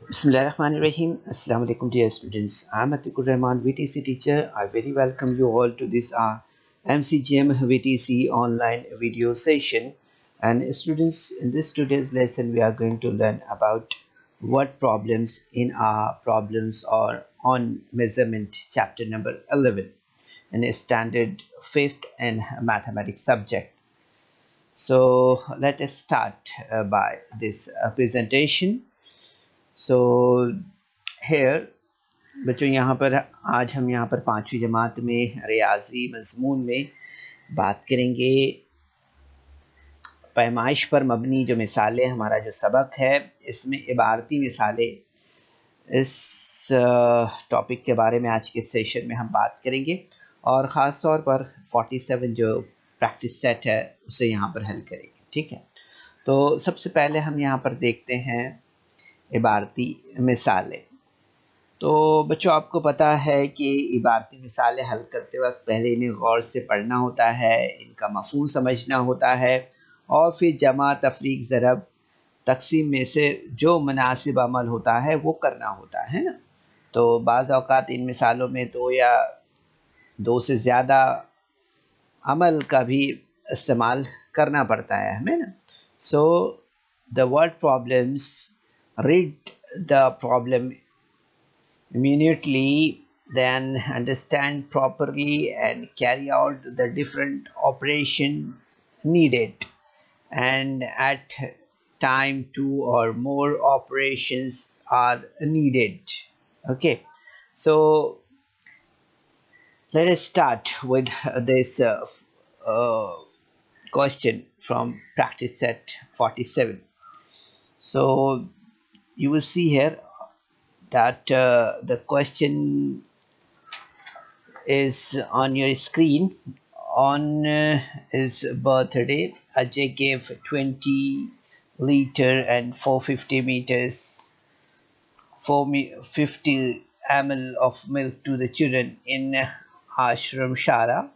Bismillahirrahmanirrahim. Assalamu alaikum dear students. I am Atikur Rahman, VTC teacher. I very welcome you all to this MCGM VTC online video session. And students, in this today's lesson, we are going to learn about word problems in our problems or on measurement chapter number 11 in a standard 5th and mathematics subject. So let us start by this presentation. So here बच्चों यहाँ पर आज हम यहाँ पर पाँचवीं जमात में रियाजी मजमून में बात करेंगे पैमाइश पर मबनी जो मिसालें हमारा जो सबक है इसमें इबारती मिसालें इस टॉपिक के बारे में आज के सेशन में हम बात करेंगे और ख़ास तौर पर 47 जो प्रैक्टिस सेट है उसे यहाँ पर हल करेंगे। ठीक है, तो सबसे पहले हम यहाँ पर देखते हैं इबारती मिसालें। तो बच्चों आपको पता है कि इबारती मिसालें हल करते वक्त पहले इन्हें गौर से पढ़ना होता है, इनका मफ़हूम समझना होता है और फिर जमा तफरीक ज़रब तकसीम में से जो मुनासिब अमल होता है वो करना होता है ना। तो बाज़ औक़ात इन मिसालों में दो या दो से ज़्यादा अमल का भी इस्तेमाल करना पड़ता है हमें ना। So the word problems, read the problem immediately, then understand properly and carry out the different operations needed, and at time two or more operations are needed. Okay, so let us start with this question from practice set 47. So you will see here that the question is on your screen. On his birthday, Ajay gave 20 liter and 450 meters 450 ml of milk to the children in Ashram Shara,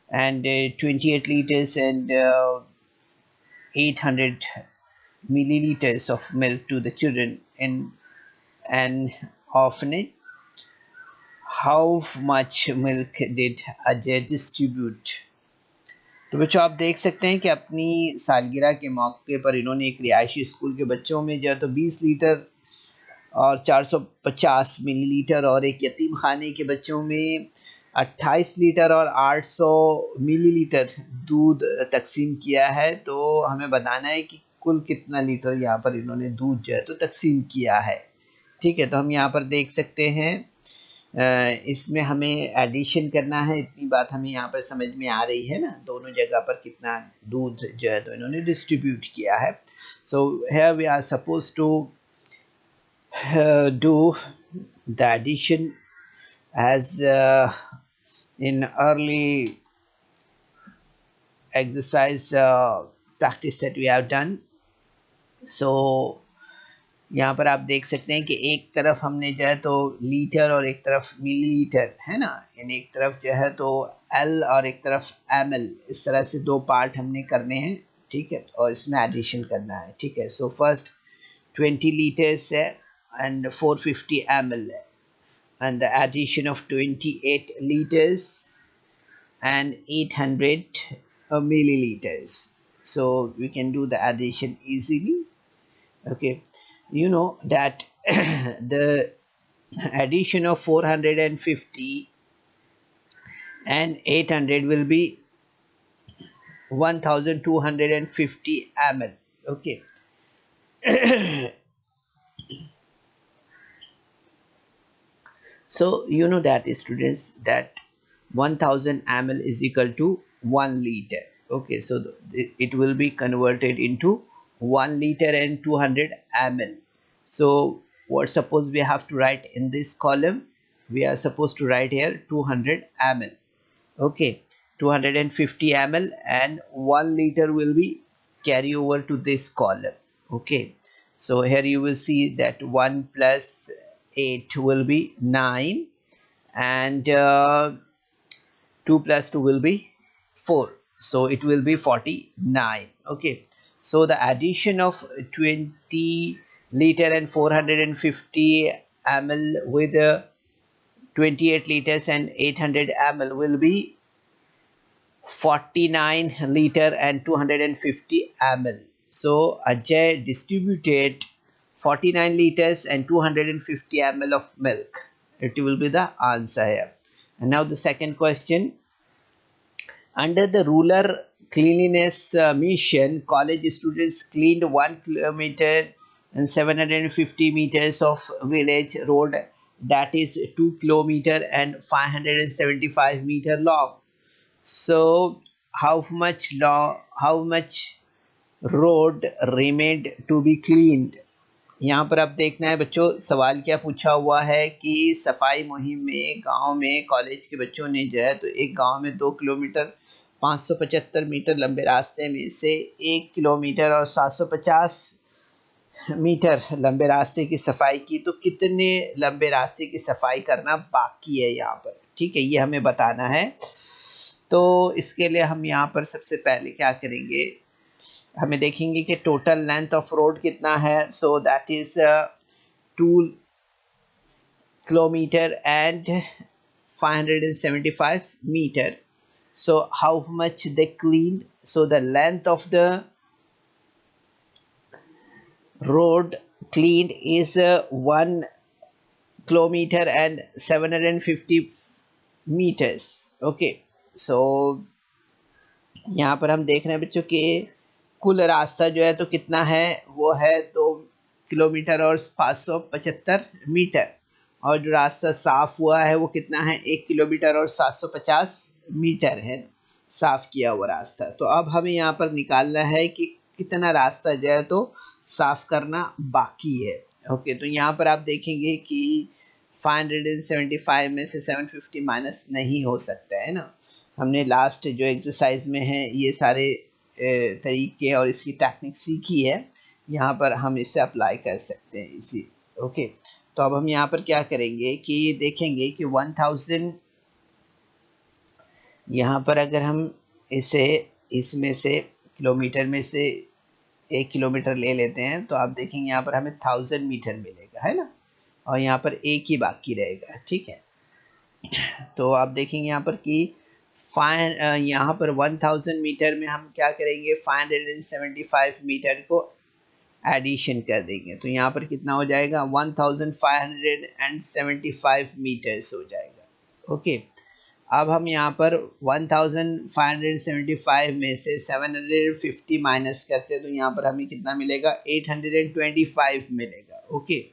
and 28 liters and 800 milliliters of milk to the children in an orphanage. How much milk did Ajay distribute? तो बच्चों आप देख सकते हैं कि अपनी सालगिरह के मौके पर इन्होंने एक रिहायशी स्कूल के बच्चों में जो है तो 20 लीटर और 450 मिलीलीटर और एक यतीम खाने के बच्चों में 28 लीटर और 800 मिलीलीटर दूध तकसीम किया है। तो हमें बताना है कि कुल कितना लीटर यहाँ पर इन्होंने दूध जो है तो तकसीम किया है। ठीक है, तो हम यहाँ पर देख सकते हैं इसमें हमें एडिशन करना है, इतनी बात हमें यहाँ पर समझ में आ रही है ना, दोनों जगह पर कितना दूध जो है तो इन्होंने डिस्ट्रीब्यूट किया है। So here we are suppose to do the addition as in early exercise practice that we have done. So यहाँ पर आप देख सकते हैं कि एक तरफ हमने जो है तो लीटर और एक तरफ मिलीलीटर है ना, यानी एक तरफ जो है तो एल और एक तरफ ml, इस तरह से दो पार्ट हमने करने हैं। ठीक है, और इसमें एडिशन करना है। ठीक है, सो फर्स्ट 20 लीटर्स है and 450 ml and the addition of 28 liters and 800 milliliters. So we can do the addition easily. Okay, you know that the addition of 450 and 800 will be 1250 ml. Okay. So you know that students that 1000 ml is equal to 1 liter. Okay, so it will be converted into 1 liter and 200 ml. So what suppose we have to write in this column, we are supposed to write here 200 ml. Okay, 250 ml and 1 liter will be carry over to this column. Okay, so here you will see that 1 plus 8 will be 9 and 2 plus 2 will be 4, so it will be 49. Okay, so the addition of 20 liter and 450 ml with 28 liters and 800 ml will be 49 liter and 250 ml. So Ajay distributed 49 liters and 250 ml of milk. It will be the answer here. And now the second question. Under the rural cleanliness mission, college students cleaned 1 kilometer and 750 meters of village road that is 2 kilometer and 575 meter long. So how much road remained to be cleaned? यहाँ पर आप देखना है बच्चों, सवाल क्या पूछा हुआ है कि सफाई मुहिम में गांव में कॉलेज के बच्चों ने जो है तो एक गांव में 2 किलोमीटर 575 मीटर लंबे रास्ते में से 1 किलोमीटर और 750 मीटर लंबे रास्ते की सफाई की। तो कितने लंबे रास्ते की सफाई करना बाकी है यहाँ पर, ठीक है, ये हमें बताना है। तो इसके लिए हम यहाँ पर सबसे पहले क्या करेंगे, हमें देखेंगे कि टोटल लेंथ ऑफ रोड कितना है। So that is 2 kilometre and 575 metre. So how much they cleaned? So the length of the road cleaned is 1 kilometer and 750 meters. Okay, so यहाँ पर हम देख रहे हैं बच्चों कि कुल रास्ता जो है तो कितना है, वो है 2 किलोमीटर और 575 मीटर, और जो रास्ता साफ हुआ है वो कितना है, 1 किलोमीटर और 750 मीटर है साफ किया हुआ रास्ता। तो अब हमें यहाँ पर निकालना है कि कितना रास्ता जो है तो साफ करना बाकी है। ओके, तो यहाँ पर आप देखेंगे कि 575 में से 750 माइनस नहीं हो सकता है ना। हमने लास्ट जो एक्सरसाइज में है ये सारे तरीके और इसकी टेक्निक सीखी है, यहाँ पर हम इसे अप्लाई कर सकते हैं इसी। ओके, तो अब हम यहाँ पर क्या करेंगे कि देखेंगे कि 1000, यहाँ पर अगर हम इसे इसमें से किलोमीटर में से 1 किलोमीटर ले लेते हैं तो आप देखेंगे यहाँ पर हमें 1000 मीटर मिलेगा, है ना, और यहाँ पर एक ही बाकी रहेगा, ठीक है। तो आप देखेंगे यहाँ पर कि यहाँ पर 1000 मीटर में हम क्या करेंगे, 575 मीटर को एडिशन कर देंगे, तो यहाँ पर कितना हो जाएगा, 1575 मीटर्स हो जाएगा। ओके, अब हम यहाँ पर 1575 में से 750 माइनस करते हैं तो यहाँ पर हमें कितना मिलेगा, 825 मिलेगा। ओके,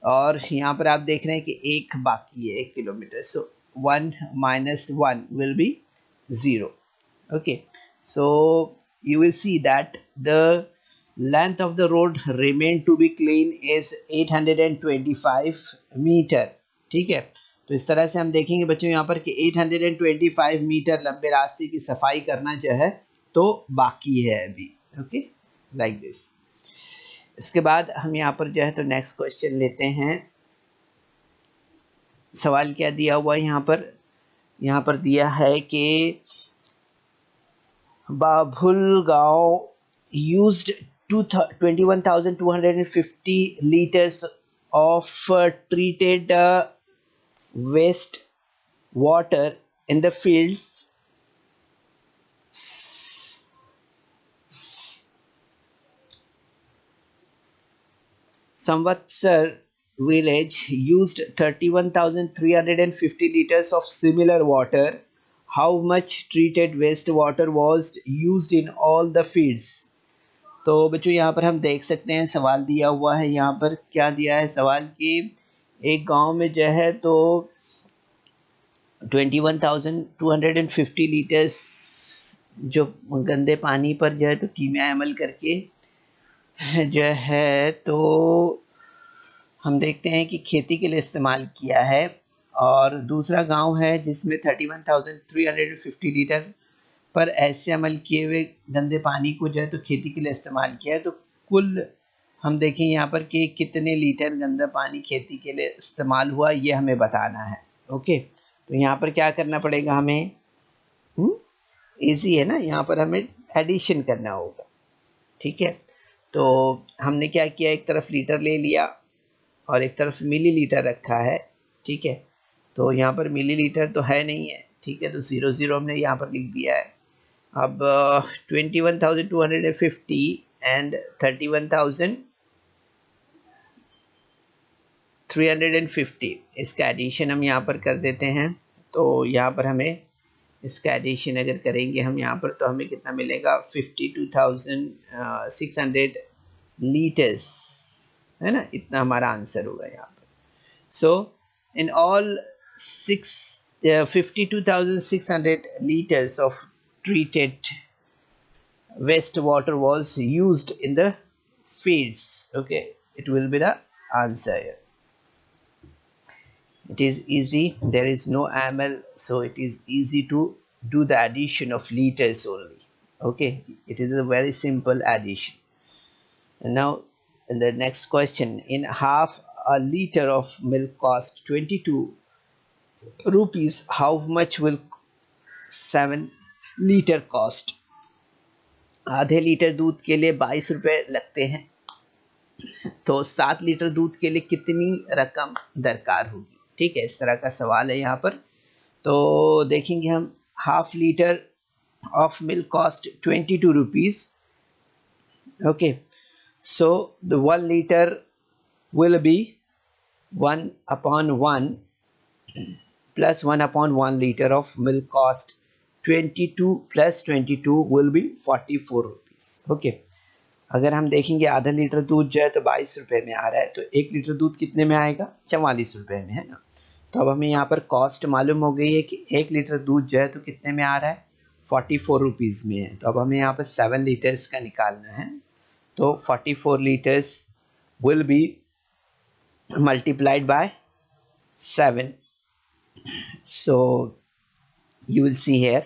और यहाँ पर आप देख रहे हैं कि एक बाकी है 1 kilometre, so 1 minus 1 will be 0. Okay, so you will see that the length of the road remain to be clean is 825 metre, ठीक है। तो इस तरह से हम देखेंगे बच्चों यहाँ पर कि 825 मीटर लंबे रास्ते की सफाई करना जो है तो बाकी है अभी। Okay, like this. इसके बाद हम यहाँ पर जो है तो नेक्स्ट क्वेश्चन लेते हैं। सवाल क्या दिया हुआ है यहाँ पर दिया है कि बाभुल गांव used 21,250 liters of treated waste water in the fields Samvatsar village used 31,350 liters of similar water. How much treated wastewater was used in all the fields? तो बच्चों यहाँ पर हम देख सकते हैं सवाल दिया हुआ है, यहाँ पर क्या दिया है सवाल कि एक गांव में जो है तो 21,250 लीटर्स जो गंदे पानी पर जो है तो कीमिया अमल करके जो है तो हम देखते हैं कि खेती के लिए इस्तेमाल किया है, और दूसरा गांव है जिसमें 31,350 लीटर पर ऐसे अमल किए हुए गंदे पानी को जो है तो खेती के लिए इस्तेमाल किया है। तो कुल हम देखें यहाँ पर कि कितने लीटर गंदा पानी खेती के लिए इस्तेमाल हुआ, ये हमें बताना है। ओके, तो यहाँ पर क्या करना पड़ेगा हमें, इजी है ना, यहाँ पर हमें एडिशन करना होगा, ठीक है। तो हमने क्या किया, एक तरफ लीटर ले लिया और एक तरफ मिलीलीटर रखा है, ठीक है। तो यहाँ पर मिलीलीटर तो है नहीं है, ठीक है, तो 0 हमने यहाँ पर लिख दिया है। अब 21,250 एंड 31,350 इसका एडिशन हम यहाँ पर कर देते हैं। तो यहाँ पर हमें इसका एडिशन अगर करेंगे हम यहाँ पर, तो हमें कितना मिलेगा, 52,600 लीटर्स, है ना, इतना हमारा आंसर होगा यहाँ पर। सो in all 52,600 liters of treated wastewater was used in the fields. Okay, it will be the answer here. It is easy, there is no ml, so it is easy to do the addition of liters only. Okay, it is a very simple addition. And now in the next question, in half a liter of milk cost 22 rupees, how much will 7 litre cost? आधे litre दूध के लिए 22 रुपये लगते हैं, तो 7 litre दूध के लिए कितनी रकम दरकार होगी? ठीक है, इस तरह का सवाल है यहाँ पर। तो देखेंगे हम, half litre of milk cost 22 rupees. Okay, so the 1 litre will be 1/1 plus 1/1 liter of milk cost 22 plus 22 will be 44 rupees. Okay, अगर हम देखेंगे आधा लीटर दूध जो है तो 22 रुपये में आ रहा है, तो 1 लीटर दूध कितने में आएगा? 44 रुपये में, है ना। तो अब हमें यहाँ पर कॉस्ट मालूम हो गई है कि 1 लीटर दूध जो है तो कितने में आ रहा है? 44 रुपीज़ में है। तो अब हमें यहाँ पर 7 लीटर्स का निकालना है, तो 44 litres will be multiplied by 7. So you will see here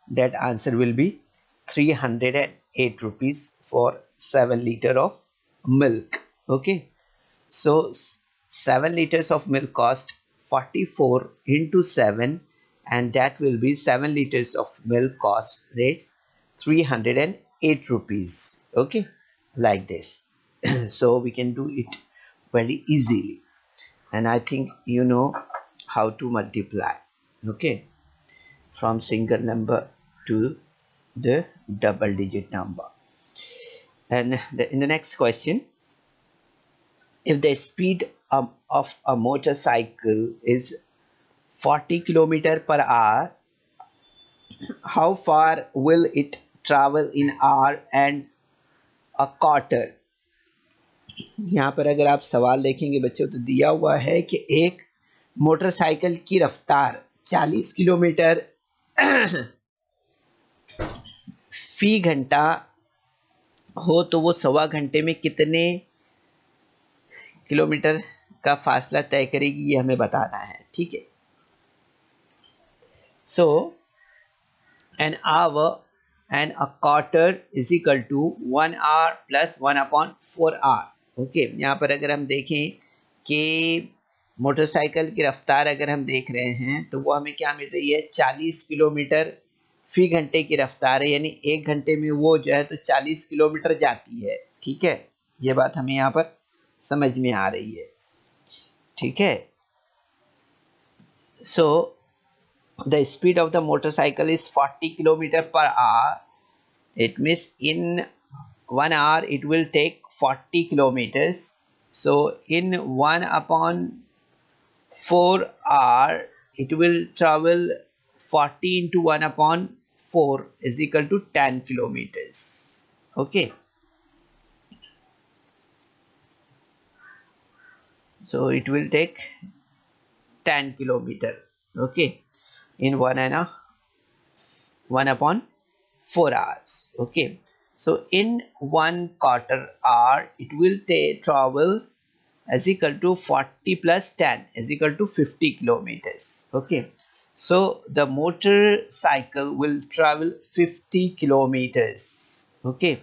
that answer will be 308 rupees for 7 liter of milk. Okay, so 7 liters of milk cost 44 into 7, and that will be 7 liters of milk cost rates 308 rupees. Okay, like this. So we can do it very easily, and I think you know how to multiply, okay, from single number to the double digit number. And in the next question, if the speed of a motorcycle is 40 km per hour, how far will it travel in hour and a quarter? यहाँ पर अगर आप सवाल देखेंगे बच्चों, तो दिया हुआ है कि एक मोटरसाइकिल की रफ्तार 40 किलोमीटर फी घंटा हो, तो वो 1.25 घंटे में कितने किलोमीटर का फासला तय करेगी, ये हमें बताना है। ठीक है, so an hour and a quarter is equal to 1 hour plus 1/4 hour. Okay, यहाँ पर अगर हम देखें कि मोटरसाइकिल की रफ्तार अगर हम देख रहे हैं, तो वो हमें क्या मिल रही है? 40 किलोमीटर फी घंटे की रफ्तार है, यानी 1 घंटे में वो जो है तो 40 किलोमीटर जाती है। ठीक है, ये बात हमें यहाँ पर समझ में आ रही है। ठीक है, सो the speed of the motorcycle is 40 km per hour. It means in 1 hour it will take 40 kilometers. So in 1/4 hour it will travel 40 into 1/4 is equal to 10 kilometers. Okay, so it will take 10 kilometer. Okay, in 1/4 hours. Okay, so in 1/4 hour it will travel as equal to 40 plus 10 is equal to 50 kilometers. Okay, so the motorcycle will travel 50 kilometers. Okay,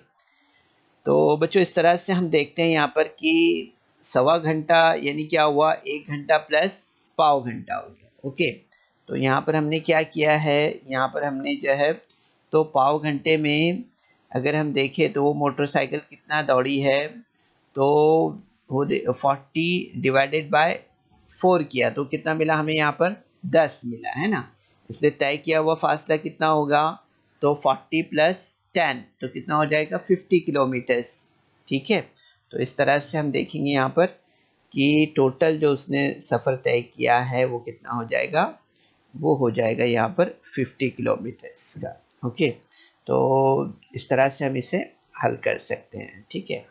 तो बच्चों इस तरह से हम देखते हैं यहाँ पर कि 1.25 घंटा यानी क्या हुआ? 1 घंटा प्लस पाव घंटा हो गया। ओके, तो यहाँ पर हमने क्या किया है? यहाँ पर हमने जो है तो पाव घंटे में अगर हम देखें तो वो मोटरसाइकिल कितना दौड़ी है, तो वो 40 डिवाइडेड बाय 4 किया तो कितना मिला हमें यहाँ पर 10 मिला है ना। इसलिए तय किया हुआ फासला कितना होगा, तो 40 प्लस 10 तो कितना हो जाएगा 50 किलोमीटर्स। ठीक है, तो इस तरह से हम देखेंगे यहाँ पर कि टोटल जो उसने सफ़र तय किया है वो कितना हो जाएगा, वो हो जाएगा यहाँ पर 50 किलोमीटर्स का। ओके, तो इस तरह से हम इसे हल कर सकते हैं। ठीक है,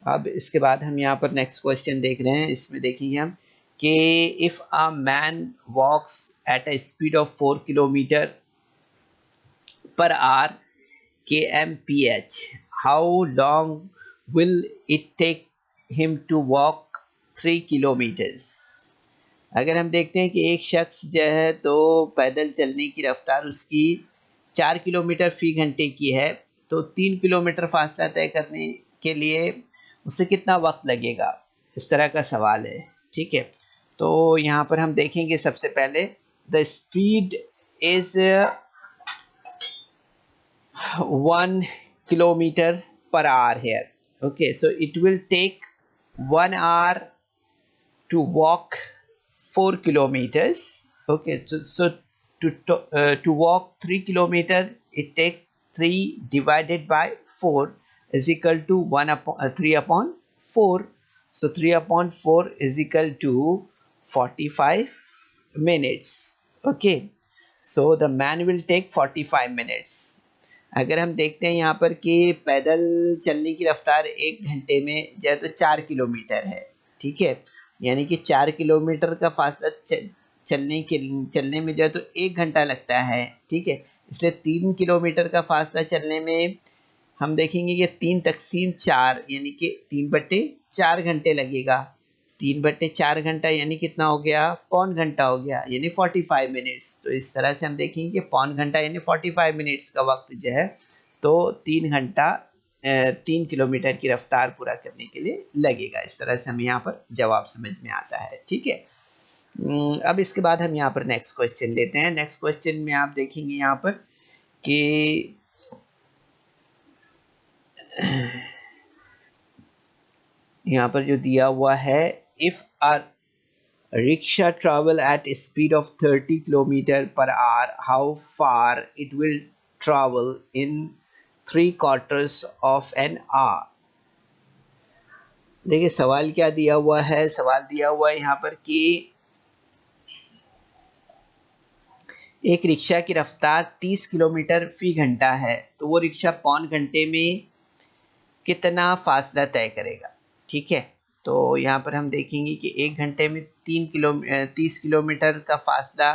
अब इसके बाद हम यहाँ पर नेक्स्ट क्वेश्चन देख रहे हैं। इसमें देखेंगे हम कि if a man walks at a speed of 4 kilometre per hour kmph, how long will it take him to walk 3 kilometers? अगर हम देखते हैं कि एक शख्स जो है तो पैदल चलने की रफ्तार उसकी 4 किलोमीटर फी घंटे की है, तो 3 किलोमीटर फासला तय करने के लिए उसे कितना वक्त लगेगा, इस तरह का सवाल है। ठीक है, तो यहाँ पर हम देखेंगे सबसे पहले the speed is 1 kilometer per hour here. Okay, so it will take 1 hour to walk 4 kilometers. Okay, so to walk 3 kilometer, it takes 3 divided by 4 is equal to 1 upon 3 upon 4. So 3 upon 4 is equal to 45 minutes. Okay, so the man will take 45 minutes. अगर हम देखते हैं यहाँ पर कि पैदल चलने की रफ्तार 1 घंटे में जो है तो 4 किलोमीटर है। ठीक है, यानी कि 4 किलोमीटर का फासला चलने में जो है तो 1 घंटा लगता है। ठीक है, इसलिए 3 किलोमीटर का फासला चलने में हम देखेंगे कि 3 तक़सीम 4 यानी कि 3/4 घंटे लगेगा। 3/4 घंटा यानी कितना हो गया, पौन घंटा हो गया, यानी 45 मिनट्स। तो इस तरह से हम देखेंगे कि पौन घंटा यानी 45 मिनट्स का वक्त जो है तो 3 घंटा 3 किलोमीटर की रफ्तार पूरा करने के लिए लगेगा। इस तरह से हमें यहाँ पर जवाब समझ में आता है। ठीक है, अब इसके बाद हम यहाँ पर नेक्स्ट क्वेश्चन लेते हैं। नेक्स्ट क्वेश्चन में आप देखेंगे यहाँ पर कि यहाँ पर जो दिया हुआ है, if a rickshaw travel at a speed of 30 kilometer per hour, how far it will travel in 3/4 of an hour? देखिए सवाल क्या दिया हुआ है, सवाल दिया हुआ है यहाँ पर कि एक रिक्शा की रफ्तार 30 किलोमीटर फी घंटा है, तो वो रिक्शा पौन घंटे में कितना फासला तय करेगा। ठीक है, तो यहाँ पर हम देखेंगे कि 1 घंटे में 30 किलोमीटर का फासला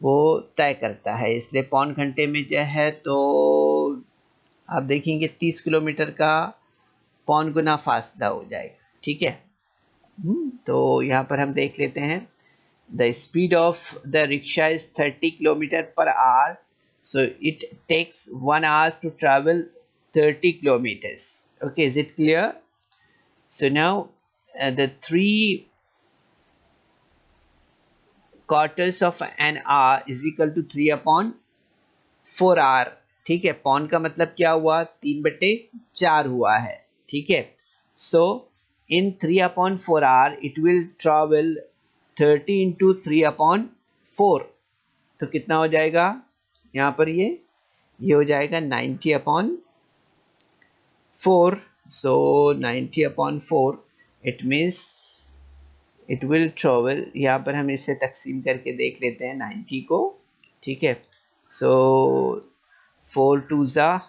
वो तय करता है, इसलिए पौन घंटे में जो है तो आप देखेंगे 30 किलोमीटर का पौन गुना फासला हो जाएगा। ठीक है, तो यहाँ पर हम देख लेते हैं the speed of the rickshaw is 30 kilometre per our, so it takes 1 hour to travel 30 kilometers. Okay, is it clear? So now the 3/4 of an hour is equal to 3 upon 4 hour. ठीक है, पौन का मतलब क्या हुआ, 3/4 हुआ है। ठीक है, so in 3 upon 4 hour it will travel 30 into 3 upon 4, तो कितना हो जाएगा यहाँ पर, ये हो जाएगा 90 upon 4. So 90 upon 4 it means it will travel, यहाँ पर हम इसे तकसीम करके देख लेते हैं 90 को। ठीक है, so 4 2 ज़ा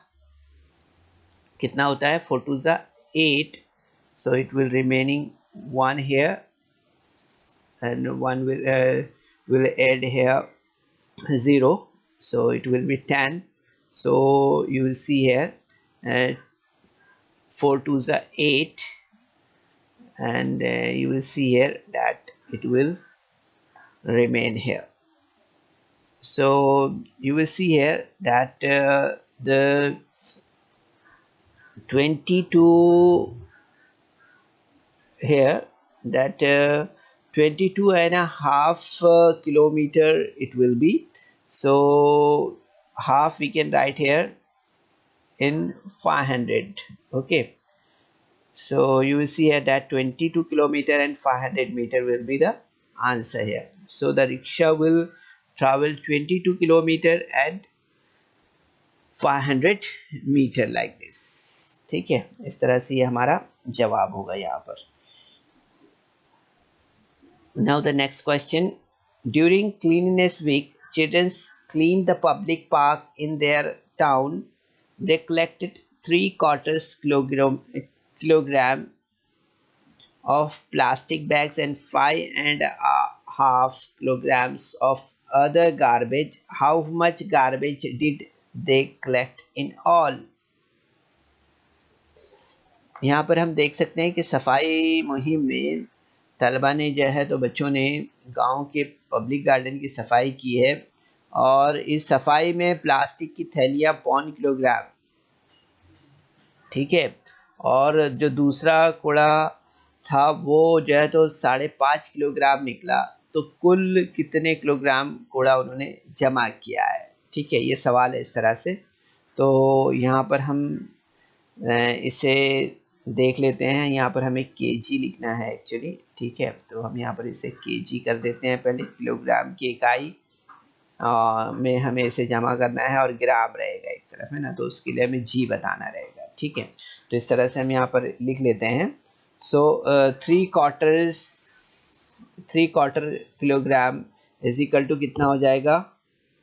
कितना होता है, 4 2 ज़ा 8, so it will remaining 1 here and 1 will add here 0, so it will be 10. So you will see here 4 2 ज़ा 8, and you will see here that it will remain here. So you will see here that the 22 here, that 22.5 kilometer it will be. So half we can write here in 500. Okay, so you will see here that 22 kilometer and 500 meter will be the answer here. So the rickshaw will travel 22 kilometer and 500 metre like this. ठीक है, इस तरह से ये हमारा जवाब होगा यहाँ पर. Now the next question. During cleanliness week, children cleaned the public park in their town. They collected 3/4 kilogram of plastic bags and 5.5 kilograms of other garbage. How much garbage did they collect in all? यहाँ पर हम देख सकते हैं कि सफाई मुहिम में तलबा ने जो है तो बच्चों ने गांव के पब्लिक गार्डन की सफाई की है और इस सफाई में प्लास्टिक की थैलियाँ 0.5 किलोग्राम, ठीक है, और जो दूसरा कूड़ा था वो जो है तो 5.5 किलोग्राम निकला. तो कुल कितने किलोग्राम कूड़ा उन्होंने जमा किया है. ठीक है, ये सवाल है इस तरह से. तो यहाँ पर हम इसे देख लेते हैं. यहाँ पर हमें केजी लिखना है एक्चुअली. ठीक है, तो हम यहाँ पर इसे केजी कर देते हैं. पहले किलोग्राम की इकाई में हमें इसे जमा करना है और ग्राम रहेगा एक तरफ, है ना, तो उसके लिए हमें जी बताना रहेगा. ठीक है, तो इस तरह से हम यहाँ पर लिख लेते हैं. सो 3/4 किलोग्राम इज इक्वल टू कितना हो जाएगा.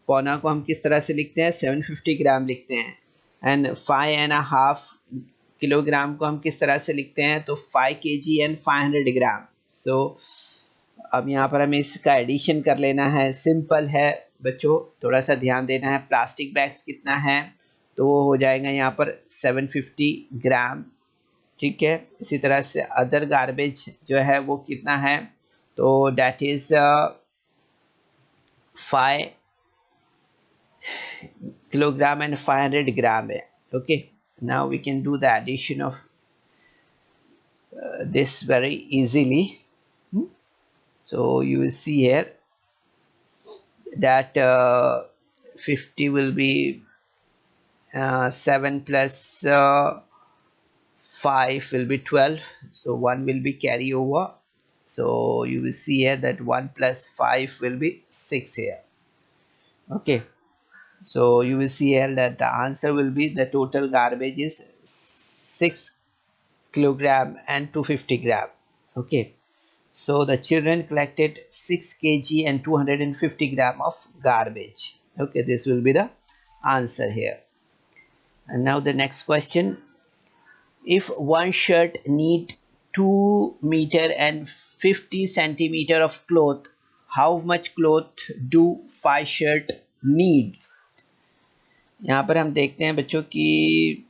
पौना को हम किस तरह से लिखते हैं, 750 ग्राम लिखते हैं. एंड 5.5 किलोग्राम को हम किस तरह से लिखते हैं, तो 5 kg एंड 500 ग्राम. सो अब यहाँ पर हमें इसका एडिशन कर लेना है. सिंपल है बच्चों, थोड़ा सा ध्यान देना है. प्लास्टिक बैग्स कितना है, तो वो हो जाएगा यहाँ पर 750 ग्राम. ठीक है, इसी तरह से अदर गार्बेज जो है वो कितना है, तो डैट इज 5 किलोग्राम एंड 500 ग्राम है. Okay, now we can do the addition of this very easily. So you will see here that 50 will be 7 plus 5 will be 12, so 1 will be carry over. So you will see here that 1 plus 5 will be 6 here. Okay, so you will see here that the answer will be the total garbage is 6 kilogram and 250 gram. Okay, so the children collected 6 kg and 250 gram of garbage. Okay, this will be the answer here. And now the next question. If one shirt need 2 meter and 50 centimeter of cloth, how much cloth do 5 shirt needs? यहाँ पर हम देखते हैं बच्चों की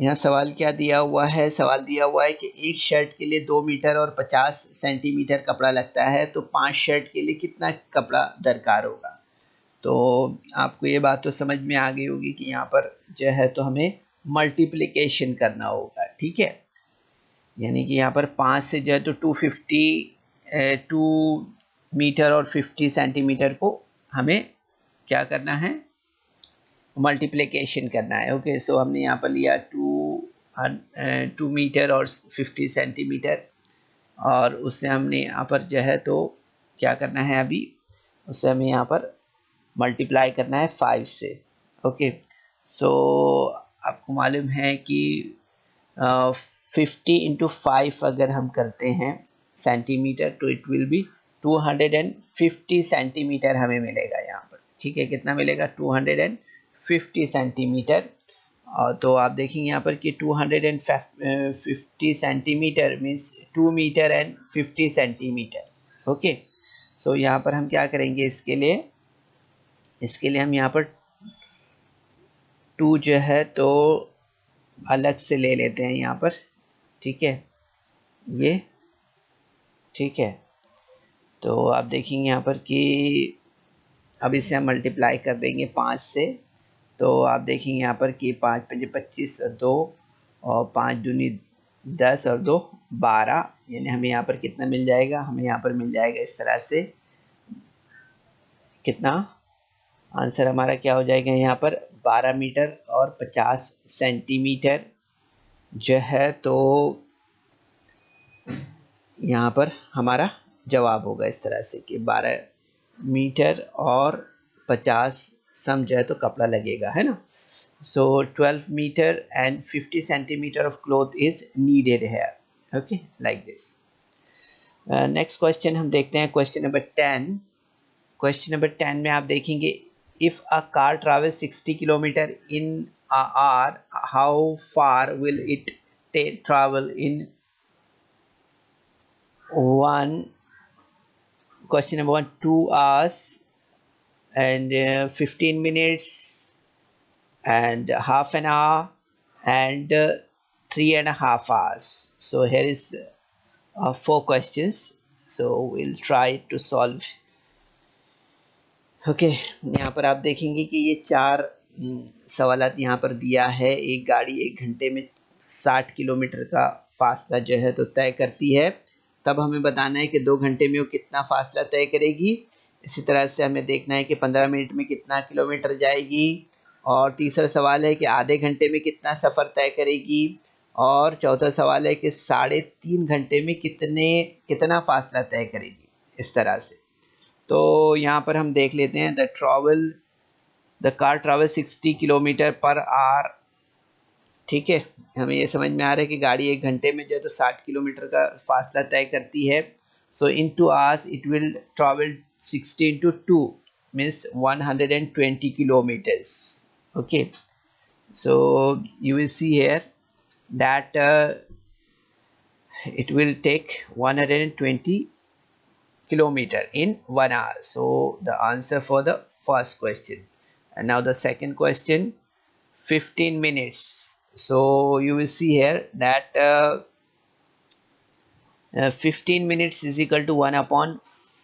यहाँ सवाल क्या दिया हुआ है. सवाल दिया हुआ है कि एक शर्ट के लिए 2 मीटर और 50 सेंटीमीटर कपड़ा लगता है, तो 5 शर्ट के लिए कितना कपड़ा दरकार होगा. तो आपको ये बात तो समझ में आ गई होगी कि यहाँ पर जो है तो हमें मल्टीप्लिकेशन करना होगा. ठीक है, यानी कि यहाँ पर 5 से जो है तो 2 मीटर और 50 सेंटीमीटर को हमें क्या करना है, मल्टीप्लिकेशन करना है. ओके, सो हमने यहाँ पर लिया 2 मीटर और 50 सेंटीमीटर और उससे हमने यहाँ पर जो है तो क्या करना है, अभी उससे हमें यहाँ पर मल्टीप्लाई करना है 5 से. ओके, सो आपको मालूम है कि 50 इंटू 5 अगर हम करते हैं सेंटीमीटर तो इट विल बी 250 सेंटीमीटर हमें मिलेगा यहाँ पर. ठीक है, कितना मिलेगा, 250 सेंटीमीटर. और तो आप देखेंगे यहाँ पर कि 250 centimetre means 2 metre and 50 centimetre. Okay, so यहाँ पर हम क्या करेंगे, इसके लिए हम यहाँ पर 2 जो है तो अलग से ले लेते हैं यहाँ पर. ठीक है, ये ठीक है. तो आप देखेंगे यहाँ पर कि अब इसे हम मल्टीप्लाई कर देंगे 5 से. तो आप देखेंगे यहाँ पर कि 5 5 25 और 2 और 5 दूनी 10 और 2 12, यानी हमें यहाँ पर कितना मिल जाएगा, हमें यहाँ पर मिल जाएगा इस तरह से कितना, आंसर हमारा क्या हो जाएगा यहाँ पर 12 मीटर और 50 सेंटीमीटर जो है, तो यहाँ पर हमारा जवाब होगा इस तरह से कि 12 मीटर और 50 सम जो है तो कपड़ा लगेगा, है ना। So 12 metre and 50 centimetre of cloth is needed here, okay, like this. Next question हम देखते हैं, क्वेश्चन नंबर 10। क्वेश्चन नंबर 10 में आप देखेंगे, if a car travels 60 kilometre in a hour, how far will it travel in one question number 1, 2 hours and 15 minutes and half an hour and 3.5 hours. So here is 4 questions, so we'll try to solve. Okay, यहाँ पर आप देखेंगे कि ये 4 सवालात यहाँ पर दिया है। एक गाड़ी 1 घंटे में 60 किलोमीटर का फासला जो है तो तय करती है, तब हमें बताना है कि 2 घंटे में वो कितना फासला तय करेगी। इसी तरह से हमें देखना है कि 15 मिनट में कितना किलोमीटर जाएगी, और तीसरा सवाल है कि आधे घंटे में कितना सफ़र तय करेगी, और चौथा सवाल है कि 3.5 घंटे में कितना फासला तय करेगी, इस तरह से। तो यहाँ पर हम देख लेते हैं, the car travel 60 kilometre per our, ठीक है। हमें ये समझ में आ रहा है कि गाड़ी 1 घंटे में जो है तो 60 किलोमीटर का फासला तय करती है। सो इन 2 hours it will travel 60 into 2 means 120 kilometers, okay। So you will see here that it will take 120 kilometer in 1 hour. So the answer for the first question. And now the second question, 15 minutes. So you will see here that 15 minutes is equal to 1 upon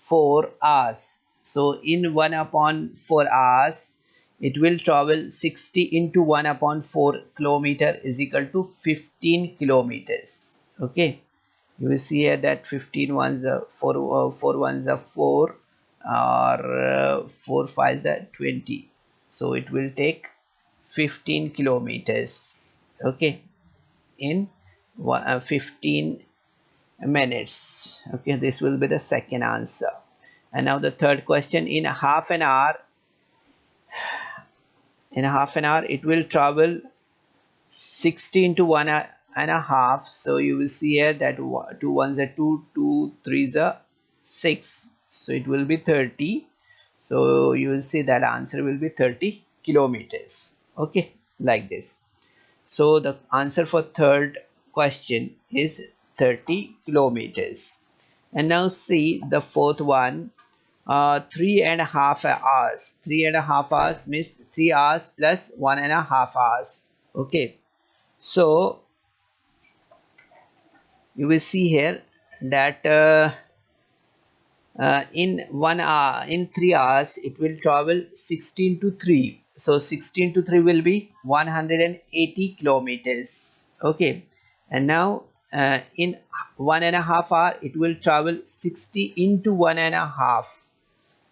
4 hours. So in 1 upon 4 hours it will travel 60 into 1 upon 4 kilometer is equal to 15 kilometers, okay। You will see here that 15 ones are 4 ones are 4, or 4 5s are 20, so it will take 15 kilometers, okay, in 15 minutes, okay। This will be the second answer. And now the third question, in half an hour it will travel 60 into 1.5. So you will see here that 2 ones are 2, 2 3s are 6, so it will be 30. So you will see that answer will be 30 kilometers, okay, like this. So the answer for third question is 30 kilometers. And now see the fourth one, 3.5 hours. 3.5 hours means 3 hours plus 1.5 hours, okay। So you will see here that in 1 hour, in 3 hours it will travel 16 to 3. So 16 to 3 will be 180 kilometers, okay। And now in 1.5 hour it will travel 60 into 1.5.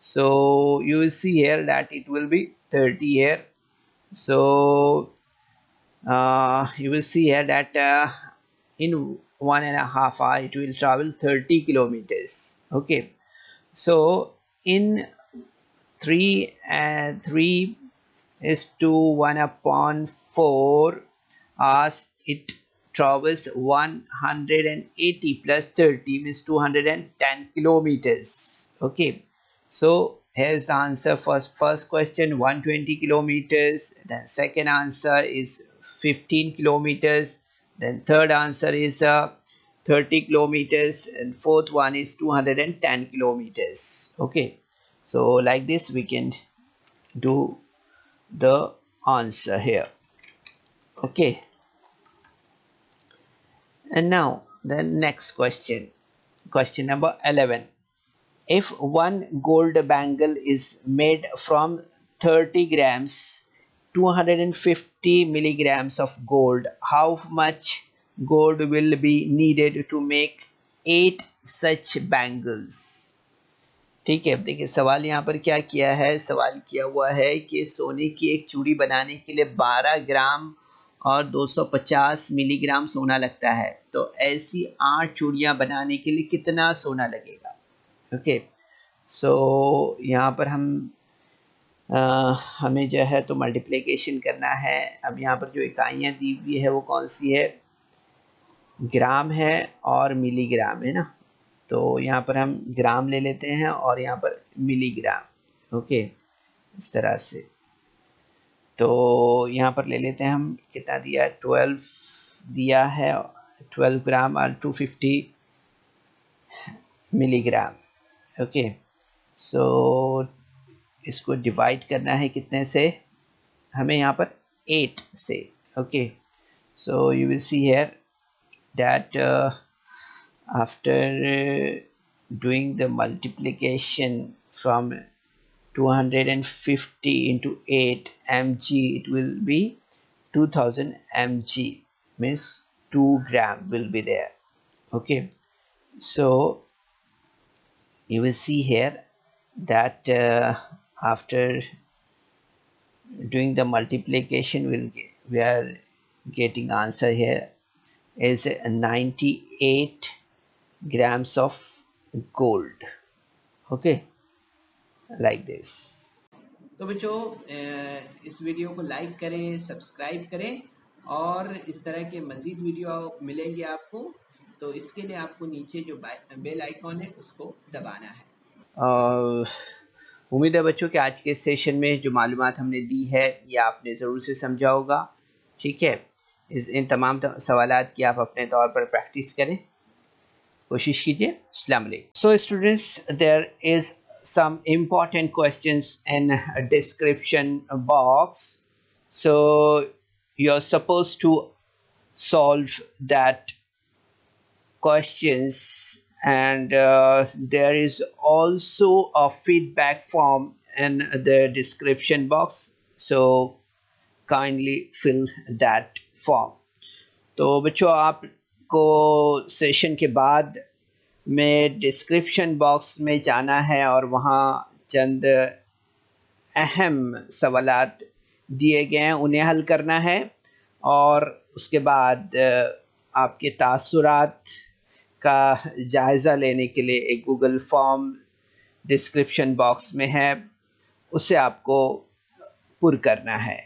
So you will see here that it will be 30 here. So you will see here that in 1.5 hour it will travel 30 kilometers, okay। So in 3 is to 1 upon 4 hours it travels 180 plus 30 means 210 kilometers, okay। So here's the answer for first question, 120 kilometers. Then second answer is 15 kilometers. Then third answer is 30 kilometers, and fourth one is 210 kilometers, okay। So like this we can do the answer here, okay। And now the next question, question number 11. If one gold bangle is made from 30 grams 250 milligrams of gold, how much gold will be needed to make 8 such bangles? ठीक है, देखिए सवाल यहाँ पर क्या किया है, सवाल किया हुआ है कि सोने की एक चूड़ी बनाने के लिए 12 ग्राम और 250 मिलीग्राम सोना लगता है, तो ऐसी 8 चूड़ियाँ बनाने के लिए कितना सोना लगेगा। ओके, सो यहाँ पर हमें जो है तो मल्टीप्लिकेशन करना है। अब यहाँ पर जो इकाइयाँ दी हुई है वो कौन सी है, ग्राम है और मिलीग्राम है ना। तो यहाँ पर हम ग्राम ले लेते हैं और यहाँ पर मिलीग्राम। ओके, इस तरह से तो यहाँ पर ले लेते हैं हम, कितना दिया है, 12 दिया है, 12 ग्राम और 250 मिलीग्राम। ओके, सो इसको डिवाइड करना है कितने से, हमें यहाँ पर 8 से। Okay, so you will see here that after doing the multiplication from 250 into 8 mg, it will be 2000 mg, means 2 gram will be there. Okay, so you will see here that after doing the multiplication we are getting answer here is 98 grams of gold. Okay, like this. तो बच्चों इस video को like करें, subscribe करें और इस तरह के मज़ीद वीडियो मिलेंगे आपको। तो इसके लिए आपको नीचे जो बेल आइकॉन है उसको दबाना है। उम्मीद है बच्चों कि आज के सेशन में जो मालूमात हमने दी है ये आपने ज़रूर से समझा होगा। ठीक है, इन तमाम सवालात की आप अपने तौर पर प्रैक्टिस करें, कोशिश कीजिए। अस्सलाम वालेकुम। So students, there is some important questions in a description box, so you're supposed to solve that questions, and there is also a feedback form in the description box, so kindly fill that form. तो बच्चों आपको session के बाद में description box में जाना है और वहाँ चंद अहम सवालात दिए गए हैं, उन्हें हल करना है और उसके बाद आपके तासुरात का जायज़ा लेने के लिए एक गूगल फॉर्म डिस्क्रिप्शन बॉक्स में है, उसे आपको पुर करना है।